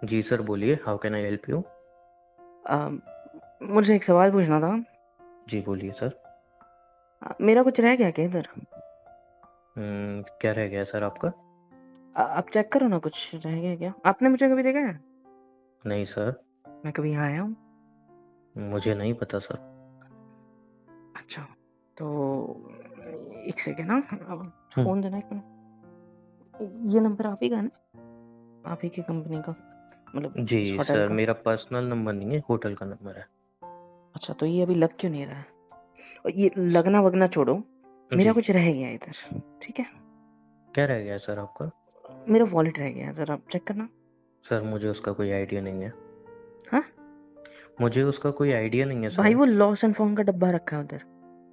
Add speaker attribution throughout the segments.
Speaker 1: जी sir, बोलिए, how can I help you?
Speaker 2: मुझे एक सवाल पूछना था।
Speaker 1: जी बोलिए सर।
Speaker 2: मेरा कुछ रह गया क्या इधर?
Speaker 1: क्या रह गया सर आपका?
Speaker 2: आप चेक करो ना, कुछ रह गया क्या? आपने मुझे कभी देखा है?
Speaker 1: नहीं सर,
Speaker 2: मैं कभी यहाँ आया हूँ?
Speaker 1: मुझे नहीं पता सर।
Speaker 2: अच्छा, तो एक सेकेंड। हाँ, अब
Speaker 1: हम्म,
Speaker 2: फोन देना एक मिनट। ये नंबर आप ही का है ना? आप ही की कंपनी का, मतलब
Speaker 1: जी
Speaker 2: इस होटल
Speaker 1: सर,
Speaker 2: का?
Speaker 1: मेरा पर्सनल नंबर नहीं है, होटल का नंबर है।
Speaker 2: अच्छा, तो ये अभी लग क्यों नहीं रहा है? और ये लगना वगना छोड़ो, मेरा
Speaker 1: जी,
Speaker 2: कुछ रह गया है इधर, ठीक है?
Speaker 1: क्या रह गया सर आपका?
Speaker 2: मेरा वॉलेट रह गया है, जरा आप चेक करना।
Speaker 1: सर मुझे उसका कोई आइडिया नहीं है।
Speaker 2: हाँ
Speaker 1: मुझे उसका कोई आइडिया नहीं है
Speaker 2: भाई,
Speaker 1: सर।
Speaker 2: वो लॉस एंड फाउंड का डब्बा रखा है उधर,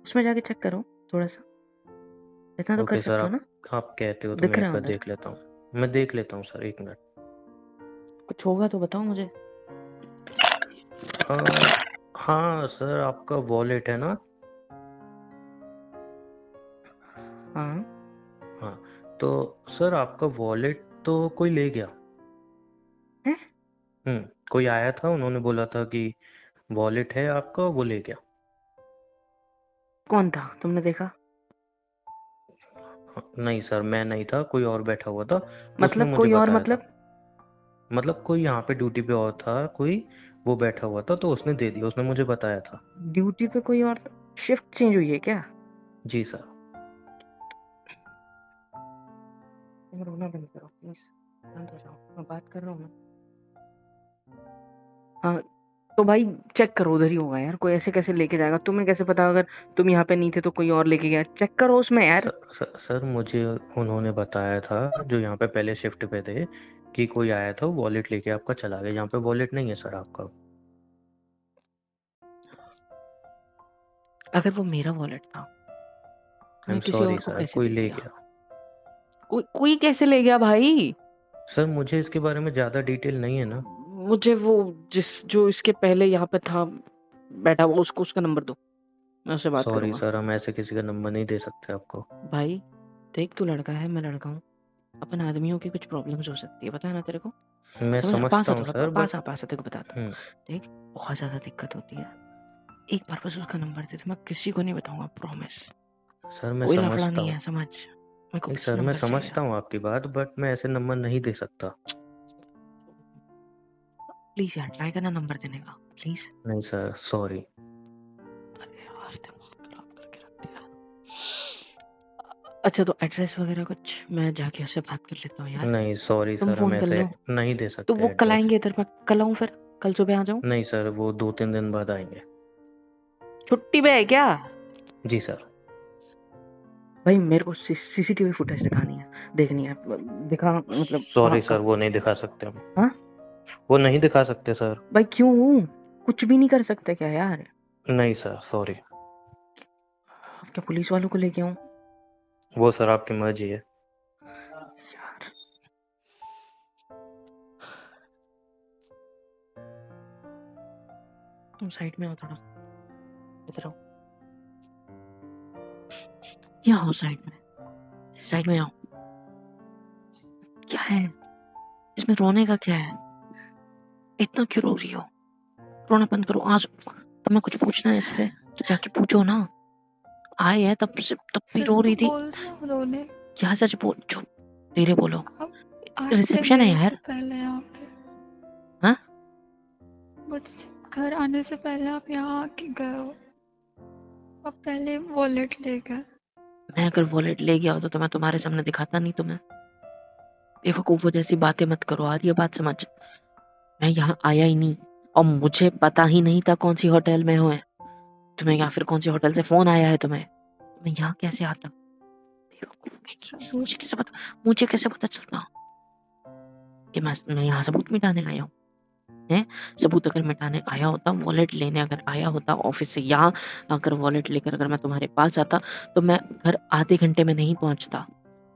Speaker 2: उसमें जाके चेक करो थोड़ा सा। इतना तो कर
Speaker 1: ओके सर,
Speaker 2: सकते हो ना?
Speaker 1: आप कहते हो तो
Speaker 2: दिख
Speaker 1: मैं
Speaker 2: रहा
Speaker 1: एक
Speaker 2: है
Speaker 1: बार
Speaker 2: उधर?
Speaker 1: देख लेता हूँ। मैं देख लेता हूँ सर, एक मिनट।
Speaker 2: कुछ होगा तो बताओ मुझे।
Speaker 1: हाँ सर, आपका वॉलेट है ना?
Speaker 2: हाँ।
Speaker 1: हाँ, तो सर आपका वॉलेट तो कोई ले गया।
Speaker 2: है?
Speaker 1: कोई आया था, उन्होंने बोला था कि वॉलेट है आपका, वो ले गया।
Speaker 2: कौन था, तुमने देखा?
Speaker 1: हाँ, नहीं सर, मैं नहीं था, कोई और बैठा हुआ था। उसने
Speaker 2: मतलब
Speaker 1: मुझे
Speaker 2: कोई और
Speaker 1: बताया था।
Speaker 2: मतलब?
Speaker 1: मतलब कोई यहाँ पे ड्यूटी पे और था कोई, वो बैठा हुआ था तो उसने दे दिया, उसने मुझे बताया था।
Speaker 2: ड्यूटी पे कोई और था? शिफ्ट चेंज हुई है क्या?
Speaker 1: जी सर।
Speaker 2: तुम रोना बंद करो प्लीज, शांत हो जाओ, मैं बात कर रहा हूँ ना। हाँ, तो भाई चेक करो, उधर ही होगा यार। कोई ऐसे कैसे लेके जाएगा? तुम्हें कैसे पता अगर तुम यहाँ पे नहीं थे तो कोई और लेके गया? चेक करो उसमें यार।
Speaker 1: सर मुझे उन्होंने बताया था, जो यहाँ पे पहले शिफ्ट पे थे, कि कोई आया था, वॉलेट लेके आपका चला गया। यहाँ पे वॉलेट नहीं है सर आपका।
Speaker 2: अगर वो मेरा वॉलेट था,
Speaker 1: आई एम
Speaker 2: मैं किसी
Speaker 1: सॉरी
Speaker 2: और को
Speaker 1: सर,
Speaker 2: कैसे
Speaker 1: कोई
Speaker 2: दे
Speaker 1: ले
Speaker 2: दिया?
Speaker 1: गया।
Speaker 2: कोई कैसे ले गया भाई?
Speaker 1: सर मुझे इसके बारे में ज़्यादा डिटेल नहीं है ना।
Speaker 2: मुझे वो, जो इसके पहले यहाँ पे था बैठा हुआ, उसको उसका नंबर दो, मैं उससे बात
Speaker 1: सॉरी
Speaker 2: करूंगा।
Speaker 1: सर, हम ऐसे किसी का नंबर नहीं दे सकते आपको।
Speaker 2: भाई देख, तू लड़का है, मैं लड़का हूँ, अपन आदमियों की कुछ प्रॉब्लम्स हो सकती है, पता है ना तेरे को?
Speaker 1: मैं
Speaker 2: समझ? पास
Speaker 1: समझता
Speaker 2: आ
Speaker 1: हूँ
Speaker 2: थोड़ा,
Speaker 1: सर, बट
Speaker 2: पास आ, तेरे को बताता हूँ।
Speaker 1: हम्म
Speaker 2: देख, बहुत ज्यादा दिक्कत होती है, एक बार बस उसका नंबर दे दे, मैं किसी को नहीं बताऊंगा, प्रॉमिस।
Speaker 1: सर मैं
Speaker 2: कोई लफड़ा
Speaker 1: समझता
Speaker 2: नहीं
Speaker 1: हूँ।
Speaker 2: है, समझ? मेरे को
Speaker 1: नहीं
Speaker 2: बस
Speaker 1: सर, मैं
Speaker 2: नंबर चाहिए।
Speaker 1: समझता हूँ आपकी बात, बट मैं ऐसे नंबर नहीं दे सकता।
Speaker 2: प्लीज यार, ट्राई करना नंबर देने का, प्लीज।
Speaker 1: नहीं सर, सॉरी।
Speaker 2: अरे यार, दिमाग खराब करके रख दिया। अच्छा, तो एड्रेस वगैरह कुछ, मैं जाके उससे बात कर लेता हूँ यार।
Speaker 1: नहीं सॉरी
Speaker 2: तुम
Speaker 1: सर, हम
Speaker 2: फोन कर
Speaker 1: ऐसे
Speaker 2: लो।
Speaker 1: नहीं दे
Speaker 2: तो
Speaker 1: सकते
Speaker 2: वो कल
Speaker 1: एड्रेस।
Speaker 2: आएंगे इधर, मैं कल आऊँ फिर? कल सुबह आ जाऊँ?
Speaker 1: नहीं सर, वो 2-3 दिन बाद आएंगे।
Speaker 2: छुट्टी पे है क्या?
Speaker 1: जी सर।
Speaker 2: भाई मेरे को सीसीटीवी फुटेज दिखानी है, देखनी है। दिखा, मतलब
Speaker 1: सॉरी
Speaker 2: कहाँ
Speaker 1: सर,
Speaker 2: कहाँ?
Speaker 1: वो नहीं दिखा सकते हम।
Speaker 2: हाँ?
Speaker 1: वो नहीं दिखा सकते सर।
Speaker 2: भाई क्यों? कुछ भी नहीं कर सकते क्या यार?
Speaker 1: नहीं सर, सॉरी।
Speaker 2: क्या पुलिस वालों को लेके आऊं?
Speaker 1: वो सर आपकी मर्जी है।
Speaker 2: यार, तुम साइड में आओ थोड़ा, इधर आओ। यहाँ आओ, साइड में आओ। क्या है इसमें, रोने का क्या है? इतना क्यों रो रही हो? रोना बंद करो आज। तुम्हें कुछ पूछना है इससे तो जाके पूछो ना। आए है तब से, तब भी
Speaker 3: सच
Speaker 2: रो
Speaker 3: तो
Speaker 2: रही थी।
Speaker 3: बोल रही हूँ रोने।
Speaker 2: क्या सच बोल? चुप, धीरे बोलो।
Speaker 3: आप आए थे
Speaker 2: रिसेप्शन है
Speaker 3: मेरे से
Speaker 2: यार।
Speaker 3: पहले यहाँ पे।
Speaker 2: हाँ?
Speaker 3: मुझसे घर आने से पहले आप यहाँ आके गए हो। आप पहले वॉलेट ले गए।
Speaker 2: मैं अगर वॉलेट ले गया होता तो मैं तुम्हारे सामने दिखाता नहीं तुम्हें। बेवकूफों जैसी बातें मत करो, आ रही है बात समझ? मैं यहाँ आया ही नहीं, और मुझे पता ही नहीं था कौन सी होटल में हो। तुम्हें, या फिर कौन सी होटल से फोन आया है तुम्हें? मैं यहाँ कैसे आता? बेवकूफ कहीं की।
Speaker 3: सबूत
Speaker 2: मुझे कैसे पता चला कि मैं यहाँ सबूत मिटाने आया हूँ? है? सबूत अगर मिटाने आया होता, वॉलेट लेने अगर आया होता ऑफिस से, यहाँ अगर वॉलेट लेकर अगर मैं तुम्हारे पास आता, तो मैं घर आधे घंटे में नहीं पहुंचता,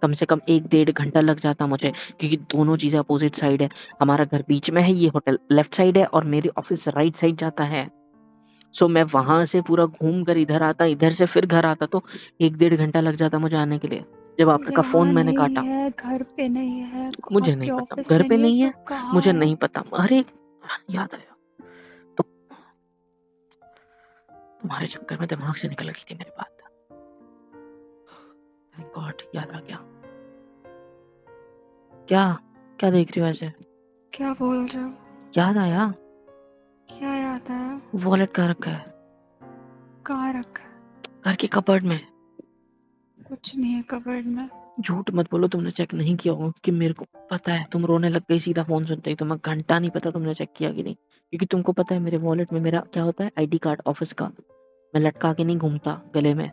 Speaker 2: कम से कम 1-1.5 घंटा लग जाता मुझे, क्योंकि दोनों चीजें अपोजिट साइड है। हमारा घर बीच में है, ये होटल लेफ्ट साइड है, और मेरी ऑफिस राइट साइड जाता है। सो मैं वहां से पूरा घूम कर इधर आता, इधर से फिर घर आता, तो 1-1.5 घंटा लग जाता मुझे आने के लिए। जब आपका फोन
Speaker 3: यहाँ
Speaker 2: मैंने
Speaker 3: नहीं
Speaker 2: काटा।
Speaker 3: है, घर पे नहीं है,
Speaker 2: मुझे
Speaker 3: आपके
Speaker 2: नहीं पता
Speaker 3: ऑफिस
Speaker 2: घर
Speaker 3: में
Speaker 2: पे
Speaker 3: नहीं है,
Speaker 2: नहीं
Speaker 3: तो
Speaker 2: है,
Speaker 3: कहाँ
Speaker 2: मुझे
Speaker 3: है?
Speaker 2: नहीं पता। अरे याद आया, तो तुम्हारे चक्कर में दिमाग से निकल गई थी मेरी बात। थैंक गॉड याद आ गया। क्या क्या देख रही हो ऐसे?
Speaker 3: क्या बोल रहे हो?
Speaker 2: याद आया?
Speaker 3: क्या याद आया?
Speaker 2: वॉलेट कहाँ रखा है?
Speaker 3: कहाँ रखा है?
Speaker 2: घर के कबर्ड में।
Speaker 3: कुछ नहीं है कबर्ड में।
Speaker 2: झूठ मत बोलो, तुमने चेक नहीं किया होगा कि मेरे को पता है। तुम रोने लग गई सीधा फोन सुनते ही। तुम्हें घंटा नहीं पता तुमने चेक किया कि नहीं, क्योंकि तुमको पता है मेरे वॉलेट में मेरा क्या होता है, आईडी कार्ड ऑफिस का। मैं लटका के नहीं घूमता गले में,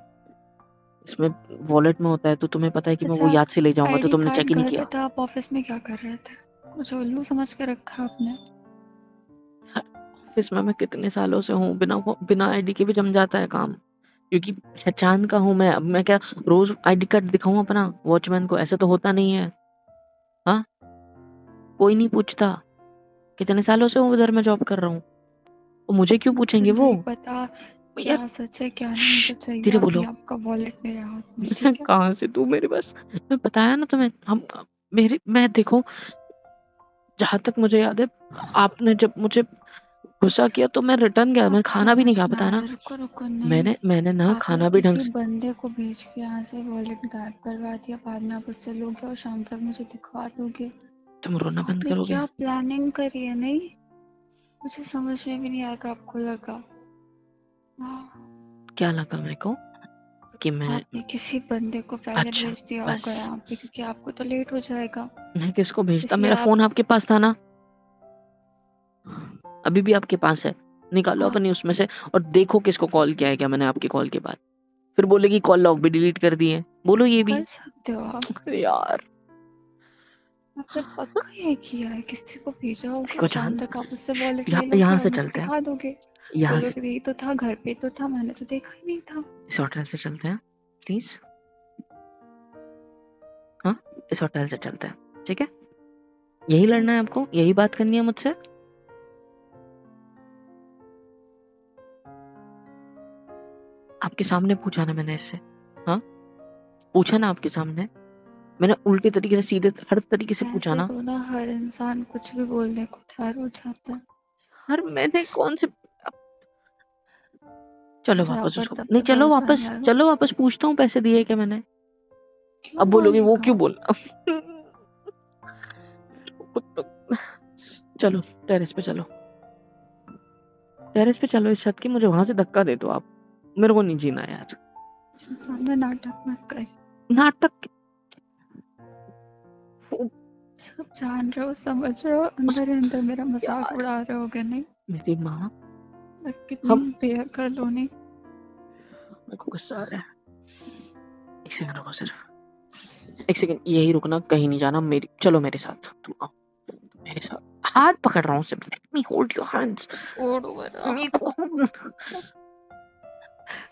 Speaker 2: इसमें वॉलेट में होता है। तो तुम्हें पता है कि मैं वो
Speaker 3: अच्छा,
Speaker 2: याद से ले जाऊंगा, तो
Speaker 3: आईडी
Speaker 2: तुमने चेक
Speaker 3: कार्ड
Speaker 2: ही नहीं
Speaker 3: घर पे
Speaker 2: किया।
Speaker 3: था, आप ऑफिस में क्या कर रहे थे? मुझे उल्लू समझ के रखा आपने।
Speaker 2: ऑफिस में मैं कितने सालों से हूँ, बिना आईडी के भी जम जाता है काम, क्योंकि पहचान का हूँ मैं। अब मैं क्या रोज आईडी कार्ड दिखाऊं अपना वॉचमैन को? ऐसे तो होता नहीं है। हाँ, कोई नहीं पूछता। कितने सालों से हूँ उधर मैं जॉब कर रहा हूँ, तो मुझे क्यों
Speaker 3: मुझे
Speaker 2: पूछेंगे वो?
Speaker 3: नहीं पता क्या
Speaker 2: यार
Speaker 3: सच है क्या नहीं, मुझे चाहिए
Speaker 2: धीरे
Speaker 3: अभी
Speaker 2: बोलो।
Speaker 3: आपका वॉलेट मेरे हाथ में, ठीक है?
Speaker 2: कहाँ से तू मेरे बस, मैं बताया ना तुम्हें। मैं देखो, जहां तक मुझे याद है, आपने जब मुझे गुस्सा किया तो मैं रिटर्न गया, मैंने
Speaker 3: अब
Speaker 2: खाना भी नहीं
Speaker 3: समझ
Speaker 2: खा,
Speaker 3: में
Speaker 2: पता
Speaker 3: आ
Speaker 2: है
Speaker 3: रहा
Speaker 2: ना।
Speaker 3: है, रुको रुको, नहीं।
Speaker 2: मैंने ना
Speaker 3: आपने
Speaker 2: खाना भी ढंग
Speaker 3: किसी
Speaker 2: से।
Speaker 3: बंदे को भेज के यहाँ से वॉलेट गायब करवा दिया, बाद में आप उससे लोगे और शाम तक मुझे दिखवा दोगे।
Speaker 2: तुम रोना बंद
Speaker 3: आपने
Speaker 2: करोगे?
Speaker 3: क्या प्लानिंग करी है? नहीं, मुझे समझ में भी नहीं आएगा, आपको लगा। हाँ,
Speaker 2: क्या लगा मेरे को कि मैं?
Speaker 3: आपने किसी बंदे को पहले
Speaker 2: अच्छा
Speaker 3: भेज दिया
Speaker 2: बस,
Speaker 3: होगा यहाँ पे, क्योंकि आपको तो लेट हो जाएगा,
Speaker 2: मैं किसको भेजता?
Speaker 3: इसलिए
Speaker 2: मेरा
Speaker 3: आप
Speaker 2: फोन आपके पास था ना, अभी भी आपके पास है। निकालो
Speaker 3: आप
Speaker 2: अपनी उसमें से और देखो किसको कॉल किया है क्या मैंने आपकी कॉल के बाद। फिर बोलेगी कॉल लॉग भी डिलीट कर दिए, बोलो ये भी।
Speaker 3: कर सकते हो आप।
Speaker 2: यार
Speaker 3: आपने पक्का ये किया है, किसी को भेजा होगा,
Speaker 2: देखो
Speaker 3: शाम
Speaker 2: जान,
Speaker 3: तक आप उससे वॉलेट ले लोगे
Speaker 2: यहाँ
Speaker 3: और
Speaker 2: से
Speaker 3: मुझे
Speaker 2: चलते हैं,
Speaker 3: दिखा दोगे।
Speaker 2: यहाँ से,
Speaker 3: बोलोगे यही तो था, घर पे तो था, मैंने तो देखा ही नहीं था।
Speaker 2: इस होटल से चलते हैं प्लीज। हाँ, इस होटल से चलते हैं, ठीक है? यही लड़ना है आपको, यही बात करनी है मुझसे? आपके सामने पूछा ना मैंने इससे, हाँ पूछा ना आपके सामने मैंने, उल्टे तरीके से सीधे हर तरीके से पूछा
Speaker 3: ऐसे
Speaker 2: ना।
Speaker 3: तो ना हर इंसान कुछ भी बोलने को तैयार हो जाता है।
Speaker 2: हर मैंने कौन से, चलो
Speaker 3: मुझे आप
Speaker 2: वापस
Speaker 3: पर
Speaker 2: उसको,
Speaker 3: तब
Speaker 2: नहीं
Speaker 3: पे भरोसा नहीं आएगा।
Speaker 2: चलो वापस पूछता हूँ पैसे दिए क्या मैंने।
Speaker 3: क्यों
Speaker 2: अब बोलोगे वो
Speaker 3: बोलेगा?
Speaker 2: क्यों बोला। चलो टेरेस पे चलो, टेरेस पे चलो इस छत की, मुझे वहां से धक्का दे दो आप, मेरे को नहीं जीना यार।
Speaker 3: सामने नाटक मत कर।
Speaker 2: नाटक
Speaker 3: सब जान रहे हो, समझ रहे हो, अंदर ही अंदर मेरा मजाक
Speaker 2: यार,
Speaker 3: उड़ा रहे होगे। नहीं,
Speaker 2: मेरी माँ,
Speaker 3: मैं कितनी
Speaker 2: हम,
Speaker 3: बेअकल हूँ। नहीं,
Speaker 2: मेरे को गुस्सा आ रहा है। एक सेकंड रुको, सिर्फ एक सेकंड, यही रुकना, कहीं नहीं जाना। चलो मेरे साथ, तुम आओ मेरे साथ। हाथ पकड़ रहा हूँ सिर्फ, let me hold your hands.
Speaker 3: छोड़ो मेरा।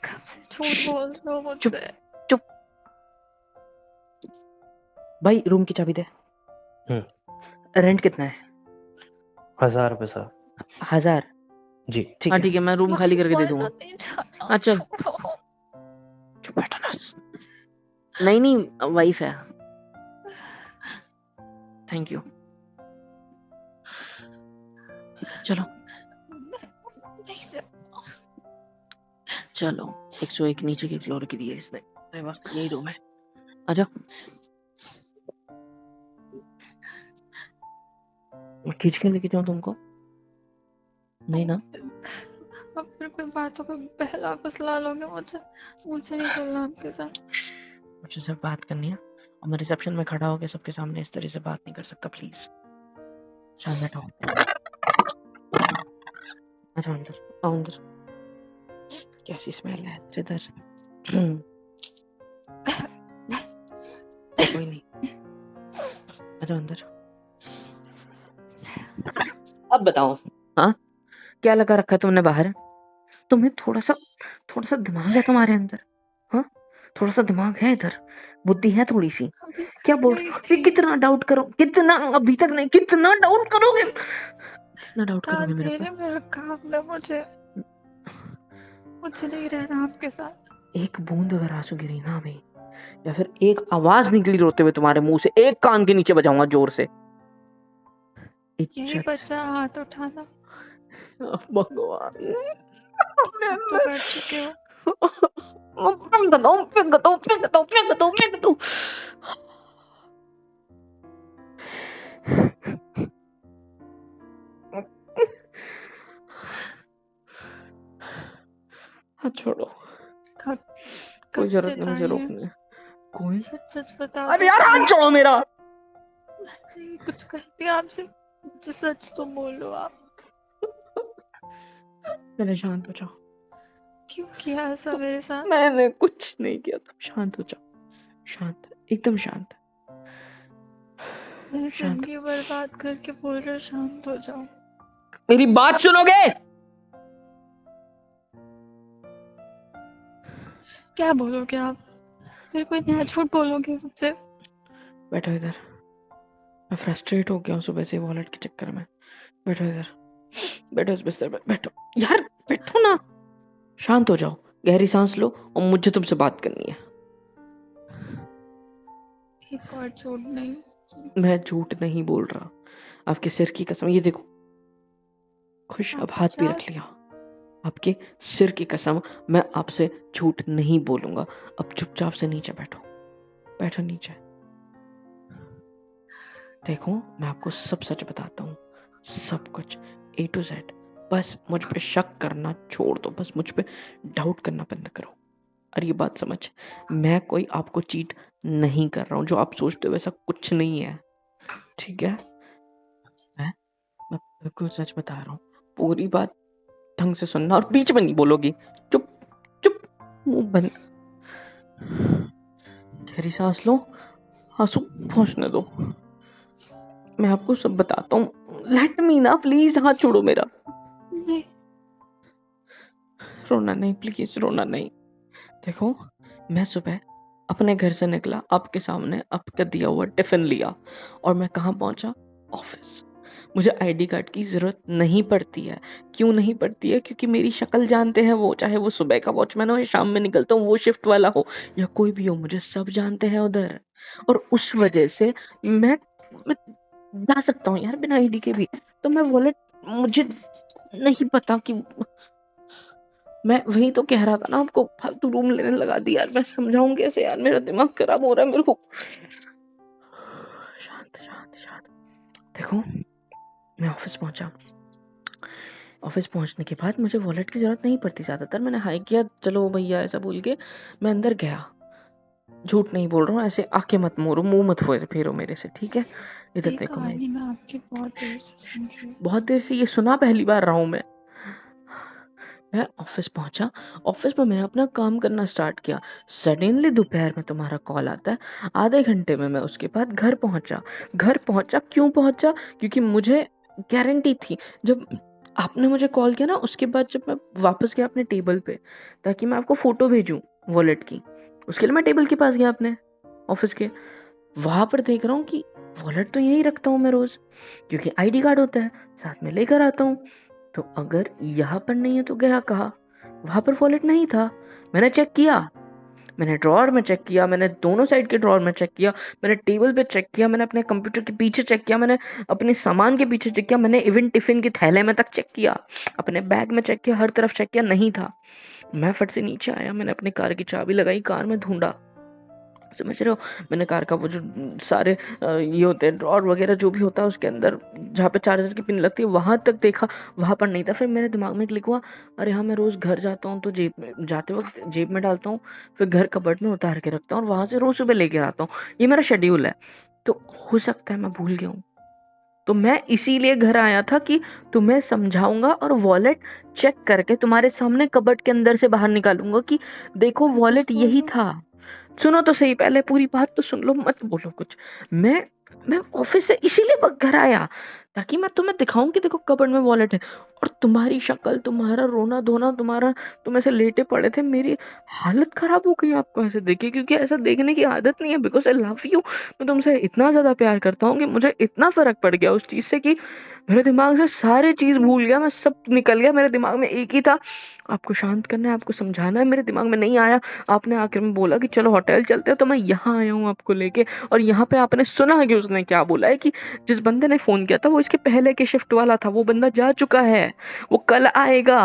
Speaker 3: कब से झूठ बोल रहे हो
Speaker 2: चुप
Speaker 3: मुझसे?
Speaker 2: चुप, भाई रूम की चाबी दे। रेंट कितना है?
Speaker 1: 1000 रुपये सर।
Speaker 2: 1000?
Speaker 1: जी
Speaker 2: ठीक है, ठीक है, मैं रूम खाली
Speaker 3: मुझसे
Speaker 2: करके दे
Speaker 3: तुम्हारे
Speaker 2: दूंगा।
Speaker 3: साथ नहीं जाना,
Speaker 2: हाँ चल,
Speaker 3: छोड़ो।
Speaker 2: चुप बैठो ना। नहीं नहीं, वाइफ है। थैंक यू, चलो चलो। 101 नीचे की फ्लोर की दी है इसने, अरे बस यही रूम है, आजा। मैं खींच के लेके जाऊँ तुमको? नहीं ना?
Speaker 3: अब फिर कोई बातों पे बहला फुसला लोगे मुझे। मुझे नहीं चलना आपके साथ।
Speaker 2: मुझे सिर्फ बात करनी है, और मैं रिसेप्शन में खड़ा होकर सबके सामने इस तरह से बात नहीं कर सकता, प्लीज। चल बैठो, अच्छा अंदर आओ, अंदर। कैसी स्मेल है इधर। कोई नहीं, अच्छा अंदर। अब बताओ, हाँ क्या लगा रखा है तुमने बाहर? तुम्हें थोड़ा सा दिमाग है तुम्हारे अंदर? हाँ, थोड़ा सा दिमाग है इधर, बुद्धि है थोड़ी सी?
Speaker 3: अभी
Speaker 2: क्या बोल
Speaker 3: नहीं
Speaker 2: रहे हो?
Speaker 3: थी।
Speaker 2: कितना डाउट करो, कितना, अभी तक नहीं, कितना डाउट करोगे, कितना डाउट करोगे मेरे
Speaker 3: अंधेरे
Speaker 2: पे?
Speaker 3: में रखा आपने मुझे नहीं रहना आपके साथ।
Speaker 2: एक बूंद अगर आंसू गिरी ना अभी, या फिर एक आवाज निकली रोते हुए तुम्हारे मुंह से, एक कान के नीचे बजाऊंगा जोर से।
Speaker 3: यही
Speaker 2: इज्जत
Speaker 3: बचा हाथ उठाना,
Speaker 2: भगवान।
Speaker 3: अब तो कर चुके हो।
Speaker 2: फेंक दो। हाथ छोड़ो,
Speaker 3: कब
Speaker 2: कोई
Speaker 3: कब
Speaker 2: जरूरत
Speaker 3: से
Speaker 2: नहीं मुझे
Speaker 3: ताई है?
Speaker 2: रोकने। कोई
Speaker 3: सच सच बता
Speaker 2: अरे
Speaker 3: दो
Speaker 2: यार हाथ
Speaker 3: प्लीज।
Speaker 2: छोड़ो मेरा।
Speaker 3: नहीं कुछ कहती हूँ आपसे, मुझे सच तो बोलो आप।
Speaker 2: पहले शांत हो जाओ।
Speaker 3: क्यों किया ऐसा
Speaker 2: तो
Speaker 3: मेरे साथ?
Speaker 2: मैंने कुछ नहीं किया, तुम शांत हो जाओ, शांत, एकदम शांत,
Speaker 3: मेरी
Speaker 2: शांत।
Speaker 3: जिंदगी बर्बाद करके बोल रहे हो शांत हो जाओ।
Speaker 2: मेरी बात सुनोगे?
Speaker 3: क्या बोलोगे आप? फिर कोई नया झूठ बोलोगे मुझसे?
Speaker 2: बैठो इधर, मैं फ्रस्ट्रेट हो गया हूँ सुबह से वॉलेट के चक्कर में। बैठो इधर, बैठो इस बिस्तर पे बैठो यार, बैठो ना, शांत हो जाओ, गहरी सांस लो और मुझे तुमसे बात करनी है।
Speaker 3: एक और झूठ नहीं।
Speaker 2: मैं झूठ नहीं बोल रहा, आपके सिर की कसम, ये देखो खुश, अब हाथ भी रख लिया। आपके सिर की कसम, मैं आपसे झूठ नहीं बोलूंगा। अब चुपचाप से नीचे बैठो, बैठो नीचे। देखो मैं आपको सब सच बताता हूँ, सब कुछ A to Z। बस मुझ पे शक करना छोड़ दो, बस मुझ पे डाउट करना बंद करो। और ये बात समझ, मैं कोई आपको चीट नहीं कर रहा हूँ, जो आप सोचते हो वैसा कुछ नहीं है, ठीक है? मैं बिल्कुल सच बता रहा हूँ, पूरी बात ढंग से सुनना और बीच में नहीं बोलोगी। चुप चुप, मुंह बंद, गहरी सांस लो, आंसू पहुंचने दो, मैं आपको सब बताता हूँ। लेट मी ना प्लीज, हाथ छोड़ो मेरा।
Speaker 3: नहीं
Speaker 2: रोना नहीं प्लीज, रोना नहीं। देखो मैं सुबह अपने घर से निकला, आपके सामने आपका दिया हुआ टिफिन लिया और मैं कहाँ पहुंचा? ऑफिस। मुझे आईडी कार्ड की जरूरत नहीं पड़ती है। क्यों नहीं पड़ती है? क्योंकि मेरी शक्ल जानते हैं वो, चाहे वो सुबह का वॉचमैन हो या शाम में निकलता हूँ वो शिफ्ट वाला हो या कोई भी हो, मुझे सब जानते हैं उधर। और उस वजह से मैं जा सकता हूँ यार बिना आईडी के भी। तो मैं वॉलेट, मुझे नहीं पता कि, मैं वही तो कह रहा था ना आपको, फालतू रूम लेने लगा दी यार। मैं समझाऊं कैसे यार, मेरा दिमाग खराब हो रहा है मेरे को। शांत शांत शांत। देखो मैं ऑफिस पहुंचा, ऑफिस पहुंचने के बाद मुझे वॉलेट की जरूरत नहीं पड़ती ज्यादातर। मैंने हाई किया, चलो भैया ऐसा बोल के मैं अंदर गया। झूठ नहीं बोल रहा हूँ, ऐसे आंखें मत मोड़ो, मुंह मत फेरो मेरे से, ठीक है? इधर
Speaker 3: ये
Speaker 2: देखो,
Speaker 3: कहानी मैं आपकी बहुत देर से सुन रही हूँ।
Speaker 2: बहुत देर से ये सुना, पहली बार रहा हूं मैं ऑफिस पहुंचा, ऑफिस में मैंने अपना काम करना स्टार्ट किया। सडनली दोपहर में तुम्हारा कॉल आता है, आधे घंटे में मैं उसके बाद घर पहुंचा। क्यों पहुंचा? क्योंकि मुझे गारंटी थी, जब आपने मुझे कॉल किया ना उसके बाद जब मैं वापस गया अपने टेबल पे ताकि मैं आपको फोटो भेजूं वॉलेट की, उसके लिए मैं टेबल के पास गया अपने ऑफिस के, वहां पर देख रहा हूँ कि वॉलेट तो यही रखता हूँ मैं रोज, क्योंकि आईडी कार्ड होता है साथ में लेकर आता हूँ। तो अगर यहाँ पर नहीं है तो गया कहाँ? वहां पर वॉलेट नहीं था। मैंने चेक किया, मैंने ड्रॉअर में चेक किया, मैंने दोनों साइड के ड्रॉअर में चेक किया, मैंने टेबल पे चेक किया, मैंने अपने कंप्यूटर के पीछे चेक किया, मैंने अपने सामान के पीछे चेक किया, मैंने इवन टिफिन के थैले में तक चेक किया, अपने बैग में चेक किया, हर तरफ चेक किया, नहीं था। मैं फट से नीचे आया, मैंने अपनी कार की चाबी लगाई, कार में ढूंढा, समझ रहे हो? मैंने कार का वो जो सारे ये होते हैं ड्रॉअर वगैरह जो भी होता है उसके अंदर जहाँ पे चार्जर की पिन लगती है वहां तक देखा, वहां पर नहीं था। फिर मेरे दिमाग में क्लिक हुआ, अरे हाँ मैं रोज घर जाता हूँ तो जेब में जाते वक्त जेब में डालता हूँ, फिर घर कबर्ड में उतार के रखता हूँ और वहां से रोज सुबह लेके आता हूँ, ये मेरा शेड्यूल है। तो हो सकता है मैं भूल गया हूँ, तो मैं इसीलिए घर आया था कि तुम्हें समझाऊंगा और वॉलेट चेक करके तुम्हारे सामने कबर्ड के अंदर से बाहर निकालूंगा कि देखो वॉलेट यही था। सुनो तो सही, पहले पूरी बात तो सुन लो, मत बोलो कुछ। मैं ऑफिस से इसीलिए घर आया ताकि मैं तुम्हें दिखाऊं कि देखो कबर्ड में वॉलेट है। और तुम्हारी शक्ल, तुम्हारा रोना धोना, तुम ऐसे लेटे पड़े थे, मेरी हालत खराब हो गई आपको ऐसे देखे, क्योंकि ऐसा देखने की आदत नहीं है। बिकॉज आई लव यू, मैं तुमसे इतना ज्यादा प्यार करता हूँ कि मुझे इतना फर्क पड़ गया उस चीज से कि मेरे दिमाग से सारी चीज भूल गया, मैं सब निकल गया, मेरे दिमाग में एक ही था आपको शांत करना है, आपको समझाना है। मेरे दिमाग में नहीं आया, आपने आखिर में बोला कि चलो होटल चलते हैं, तो मैं यहाँ आया हूँ आपको लेके। और यहाँ पे आपने सुना कि उसने क्या बोला है कि जिस बंदे ने फोन किया था वो इसके पहले के शिफ्ट वाला था, वो बंदा जा चुका है, वो कल आएगा।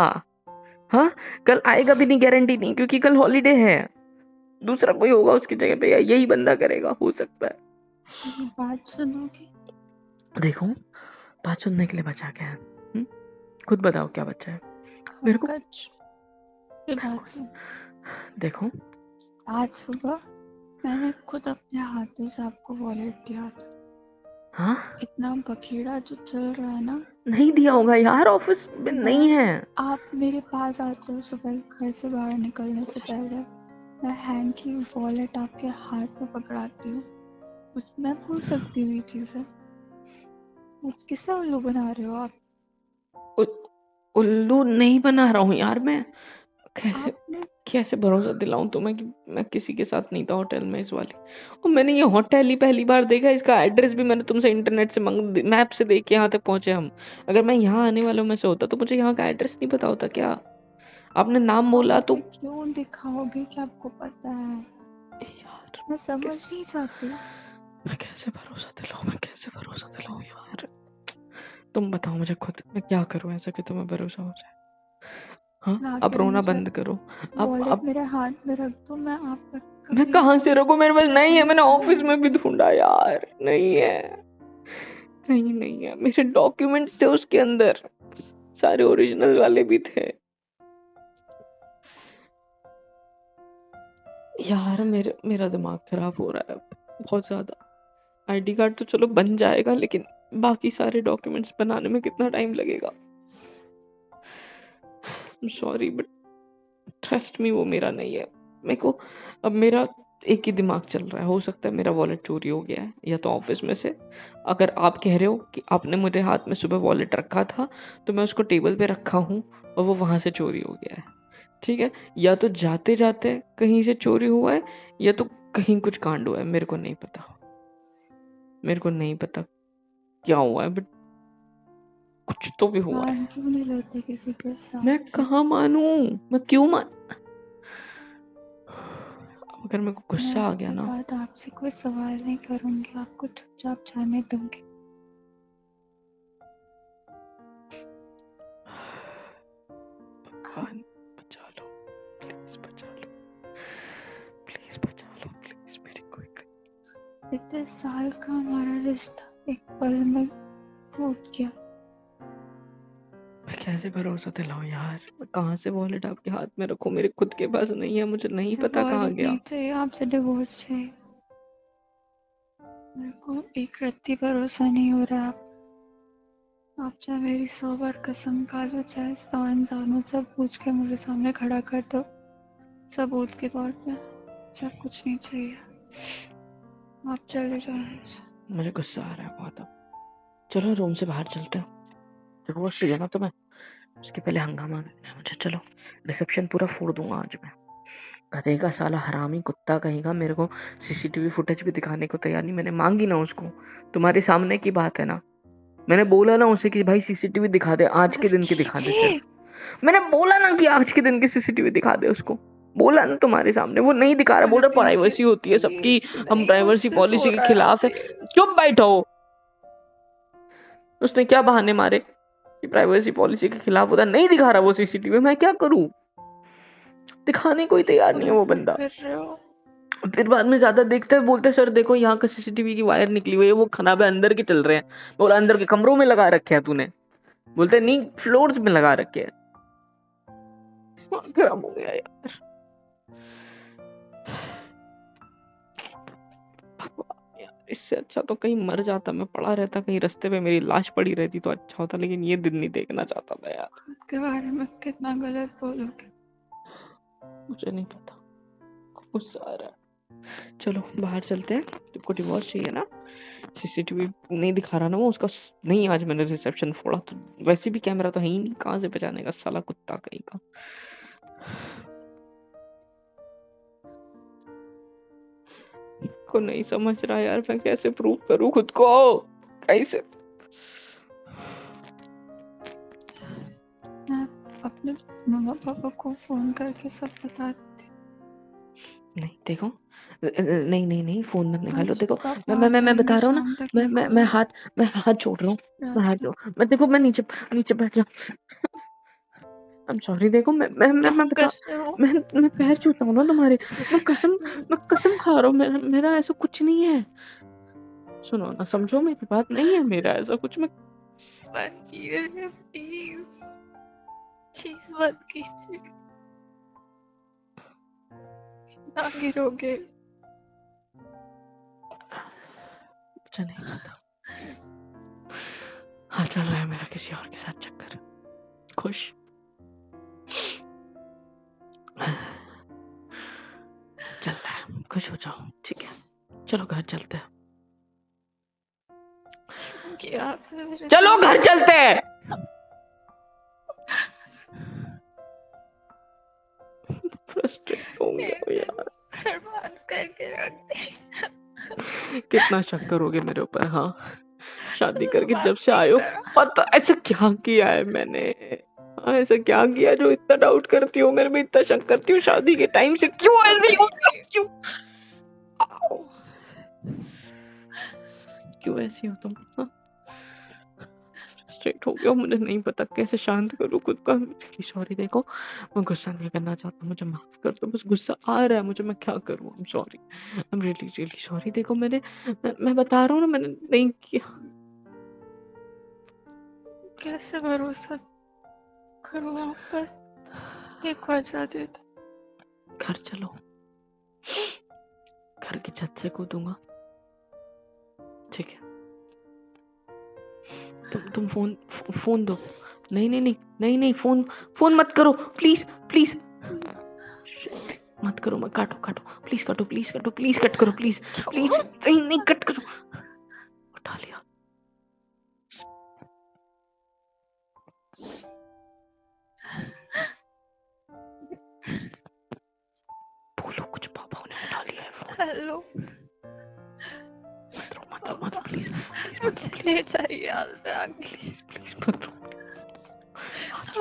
Speaker 2: हाँ, कल आएगा भी नहीं, गारंटी नहीं, क्योंकि कल हॉलीडे है। दूसरा कोई होगा उसकी जगह पे, या यही बंदा करेगा, हो सकता है।
Speaker 3: मेरी बात सुनोगे?
Speaker 2: देखो, बात सुनने के लिए बचा क्या है? खुद बताओ क्या बचा है मेरे को।
Speaker 3: पंकज, ये बात सुन।
Speaker 2: देखो,
Speaker 3: आज सुबह मैंने खुद अपने हाथों से आपको वॉलेट दिया था।
Speaker 2: हाँ,
Speaker 3: इतना बखेड़ा जो चल रहा है ना,
Speaker 2: नहीं दिया होगा यार, ऑफिस में नहीं है।
Speaker 3: आप मेरे पास आते हो सुबह घर से बाहर निकलने से पहले, मैं हैंड की वॉलेट आपके हाथ में पकड़ाती हूँ। मैं भूल सकती हूँ ये चीजें। किससे उल्लू बना रहे हो आप?
Speaker 2: उल्लू नहीं बना रहा हूँ यार मैं।
Speaker 3: आपने
Speaker 2: कैसे भरोसा दिलाऊं तुम्हें कि मैं किसी के साथ नहीं था होटल में इस वाली। और मैंने ये होटल ही पहली बार देखा, इसका एड्रेस भी मैंने तुमसे इंटरनेट से मैप से देख के यहाँ तक पहुंचे हम। अगर मैं यहाँ आने वालों में से होता तो मुझे यहाँ का एड्रेस नहीं पता होता क्या? आपने नाम बोला तो
Speaker 3: मुझे क्यों दिखाओगे कि आपको पता है?
Speaker 2: यार,
Speaker 3: मैं समझ नहीं चाहती।
Speaker 2: मैं कैसे भरोसा दिलाऊं यार? तुम बताओ मुझे खुद, मैं क्या करूं ऐसा कि तुम्हें भरोसा हो जाए? हाँ, अब रोना बंद करो।
Speaker 3: वॉलेट मेरे हाथ में रख दो।
Speaker 2: मैं कहाँ से रखूं? मेरे पास नहीं है, मैंने ऑफिस में भी ढूंढा यार, नहीं है, कहीं नहीं है। मेरे डॉक्यूमेंट्स थे उसके अंदर, सारे ओरिजिनल वाले भी थे यार। मेरा दिमाग खराब हो रहा है बहुत ज्यादा। आईडी कार्ड तो चलो बन जाएगा, लेकिन बाकी सारे डॉक्यूमेंट्स बनाने में कितना टाइम लगेगा? सॉरी बट ट्रस्ट मी, वो मेरा नहीं है। मेरे को अब मेरा एक ही दिमाग चल रहा है, हो सकता है मेरा वॉलेट चोरी हो गया है या तो ऑफिस में से। अगर आप कह रहे हो कि आपने मेरे हाथ में सुबह वॉलेट रखा था तो मैं उसको टेबल पे रखा हूँ और वो वहां से चोरी हो गया है, ठीक है। या तो जाते जाते कहीं से चोरी हुआ है, या तो कहीं कुछ कांड हुआ है, मेरे को नहीं पता क्या हुआ है, बट कुछ तो भी हुआ है।
Speaker 3: क्यों नहीं लेते किसी के साथ?
Speaker 2: मैं कहाँ मानू? मैं क्यों अगर मेरे को गुस्सा आ गया ना,
Speaker 3: बाद आपसे कोई सवाल नहीं करूंगी, आपको चुपचाप जाने दूंगी।
Speaker 2: भगवान बचा लो, प्लीज बचा लो, प्लीज मेरी कोई।
Speaker 3: इतने साल का हमारा रिश्ता एक पल में टूट गया।
Speaker 2: मैं कैसे भरोसा दिलाऊं यार? मैं कहाँ से वॉलेट आपके हाथ में रखूं? मेरे खुद के पास नहीं है, मुझे नहीं पता कहाँ गया।
Speaker 3: नहीं चाहिए आपसे, डिवोर्स चाहिए। मेरे को एक रत्ती भरोसा नहीं हो रहा। आप चाहे मेरी 100 बार कसम खा लो, चाहे 100 इंसानों से पूछ के मुझे सामने खड़ा कर दो सबूत के तौर पे, सब कुछ नहीं चाहिए। आप चले जाओ।
Speaker 2: मुझे गुस्सा आ रहा है बहुत अब। चलो रूम से बाहर चलते हैं, डिवोर्स चाहिए ना तुम्हें, उसके पहले हंगामा करना है मुझे। चलो, रिसेप्शन पूरा फोड़ दूंगा आज मैं। गधे का साला हरामी कुत्ता कहेगा, मेरे को सीसीटीवी फुटेज भी दिखाने को तैयार नहीं। मैंने मांगी ना उसको, तुम्हारे सामने की बात है ना। मैंने बोला ना उसे कि भाई सीसीटीवी दिखा दे, आज के दिन की दिखा दे सिर्फ। मैंने बोला ना कि आज के दिन की सीसीटीवी दिखा दे उसको, बोला ना तुम्हारे सामने। वो नहीं दिखा रहा, बोल रहा प्राइवेसी होती है सबकी, हम प्राइवेसी पॉलिसी के खिलाफ है। चुप बैठो। उसने क्या बहाने मारे कि प्राइवेसी पॉलिसी के खिलाफ होता? नहीं दिखा रहा वो सीसीटीवी, मैं क्या करूं? दिखाने को ही तैयार नहीं है वो बंदा। फिर बाद में ज्यादा देखते हैं, बोलते सर देखो यहाँ का सीसीटीवी की वायर निकली हुई है, वो खराब है, अंदर के चल रहे हैं। बोला अंदर के कमरों में लगा रखे हैं तूने? बोलते नहीं फ्लोर्स में लगा रखे हैं। खराब हो गया यार। इससे अच्छा तो कहीं मर जाता, मैं पड़ा रहता कहीं रास्ते पे, मेरी लाश पड़ी रहती तो अच्छा होता, लेकिन ये दिन नहीं देखना चाहता था यार।
Speaker 3: आपके बारे में कितना गलत बोलोगे?
Speaker 2: मुझे नहीं पता, गुस्सा आ रहा है। चलो बाहर चलते हैं। तुमको डिवोर्स चाहिए ना? सीसीटीवी नहीं दिखा रहा ना वो उसका। नहीं, आज मैंने रिसेप्शन फोड़ा तो वैसे भी कैमरा तो है ही नहीं, कहाँ से बचाने का साला कुत्ता कहीं का। को नहीं समझ रहा यार, मैं कैसे प्रूव करूं खुद को, कैसे?
Speaker 3: मैं अब अपने मम्मा पापा को फोन करके सब बता देती।
Speaker 2: नहीं देखो, नहीं नहीं नहीं, फोन मत निकालो।
Speaker 3: आज
Speaker 2: देखो
Speaker 3: पापा
Speaker 2: मैं
Speaker 3: आ
Speaker 2: मैं मैं
Speaker 3: जाएंगे,
Speaker 2: बता रहा हूँ ना,
Speaker 3: शाम तक
Speaker 2: मैं
Speaker 3: नहीं
Speaker 2: मैं मैं
Speaker 3: खोलूंगी
Speaker 2: हाथ छोड़ रहा हूँ, मैं
Speaker 3: रात
Speaker 2: हाथ
Speaker 3: तक।
Speaker 2: जोड़, मैं देखो, मैं नीचे नीचे बैठ जाऊँ। I am sorry. देखो
Speaker 3: क्या
Speaker 2: मैं
Speaker 3: कर
Speaker 2: बता,
Speaker 3: रहे हो?
Speaker 2: मैं पैर छूता हूँ ना तुम्हारे, मैं कसम खा रहा हूँ, मेरा ऐसा कुछ नहीं है। सुनो ना, समझो मेरी बात, नहीं है मेरा ऐसा कुछ। मैं
Speaker 3: मत कीजिए प्लीज, प्लीज मत कीजिए, ना गिरोगे।
Speaker 2: मुझे नहीं पता। हाँ, चल रहा है मेरा किसी और के साथ चक्कर। खुश? चल रहा है, खुश हो जाओ, ठीक है। चलो घर चलते हैं,
Speaker 3: क्या आपने मेरे
Speaker 2: चलो
Speaker 3: साथ
Speaker 2: घर चलते हैं। फ्रस्ट्रेट हो गया हूँ यार।
Speaker 3: बर्बाद करके रख दी।
Speaker 2: कितना शक करोगे मेरे ऊपर? हाँ, शादी
Speaker 3: तो
Speaker 2: करके जब
Speaker 3: बात
Speaker 2: से
Speaker 3: नहीं
Speaker 2: आए हो,
Speaker 3: करो।
Speaker 2: पता ऐसा क्या किया है मैंने? हाँ, ऐसा क्या किया जो इतना डाउट करती हो मेरे में, इतना शक करती हो शादी के टाइम से? क्यों ऐसी हो? क्यों आओ। क्यों ऐसी हो तुम? हाँ? फ्रस्ट्रेट हो गया, मुझे नहीं पता कैसे शांत करूँ खुद को। सॉरी। देखो, मैं गुस्सा नहीं करना चाहता, मुझे माफ कर दो, बस गुस्सा आ रहा है मुझे, मैं क्या करूँ? I am sorry, I am really really sorry. देखो मैं बता रहा हूँ ना, मैंने नहीं किया।
Speaker 3: कैसे भरोसा करूँ आप पर? एक वजह दे दो।
Speaker 2: घर चलो, घर की छत से कूदूंगा, ठीक है? तुम फोन दो। नहीं नहीं नहीं नहीं नहीं, फोन मत करो, प्लीज प्लीज मत करो, मत काटो, प्लीज काटो, प्लीज कट करो, प्लीज प्लीज, नहीं नहीं कट करो। उठा लिया। बोलो कुछ, पापा ने उठा लिया है फोन।
Speaker 3: हेलो
Speaker 2: मत रो प्लीज मत रो,
Speaker 3: मुझे ले जाइए यहाँ से आगे।
Speaker 2: प्लीज मत रो।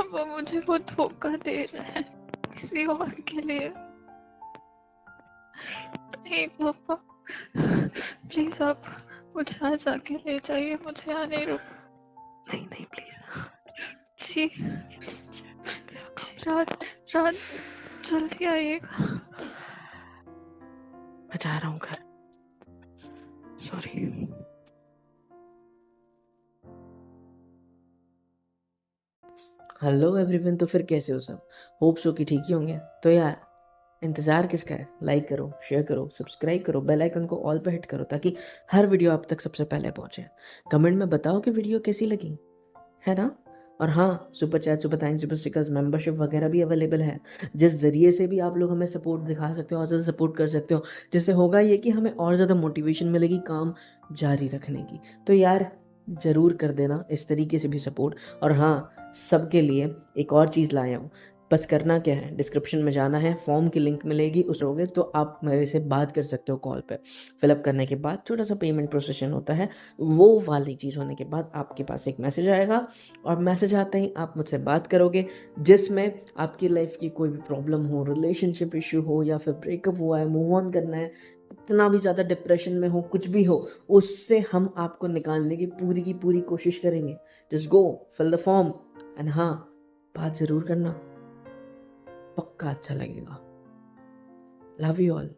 Speaker 3: अब मुझे वो धोखा दे रहे हैं किसी और के लिए। नहीं पापा, प्लीज आप मुझे आज आके ले जाइए, मुझे यहाँ नहीं रुक।
Speaker 2: नहीं प्लीज।
Speaker 3: जी रात जल्दी आइएगा।
Speaker 2: मैं जा रहा हूँ घर, सॉरी।
Speaker 4: हेलो एवरीवन, तो फिर कैसे हो सब? होप सो कि ठीक ही होंगे। तो यार, इंतज़ार किसका है? लाइक करो, शेयर करो, सब्सक्राइब करो, बेल आइकन को ऑल पे हिट करो ताकि हर वीडियो आप तक सबसे पहले पहुंचे। कमेंट में बताओ कि वीडियो कैसी लगी, है ना? और हाँ, super chat, super thanks, super stickers, membership वगैरह भी अवेलेबल है, जिस ज़रिए से भी आप लोग हमें सपोर्ट दिखा सकते हो और ज़्यादा सपोर्ट कर सकते हो, जिससे होगा ये कि हमें और ज़्यादा मोटिवेशन मिलेगी काम जारी रखने की। तो यार, ज़रूर कर देना इस तरीके से भी सपोर्ट। और हाँ, सबके लिए एक और चीज़ लाया हूँ। बस करना क्या है, डिस्क्रिप्शन में जाना है, फॉर्म की लिंक मिलेगी, उस होगे तो आप मेरे से बात कर सकते हो कॉल पे। फिलअप करने के बाद छोटा सा पेमेंट प्रोसेशन होता है, वो वाली चीज़ होने के बाद आपके पास एक मैसेज आएगा, और मैसेज आते ही आप मुझसे बात करोगे, जिसमें आपकी लाइफ की कोई भी प्रॉब्लम हो, रिलेशनशिप इशू हो, या फिर ब्रेकअप हुआ है, मूव ऑन करना है, इतना भी ज़्यादा डिप्रेशन में हो, कुछ भी हो, उससे हम आपको निकालने की पूरी कोशिश करेंगे। Just go, fill the form, and हाँ, बात ज़रूर करना, पक्का अच्छा लगेगा। Love you all.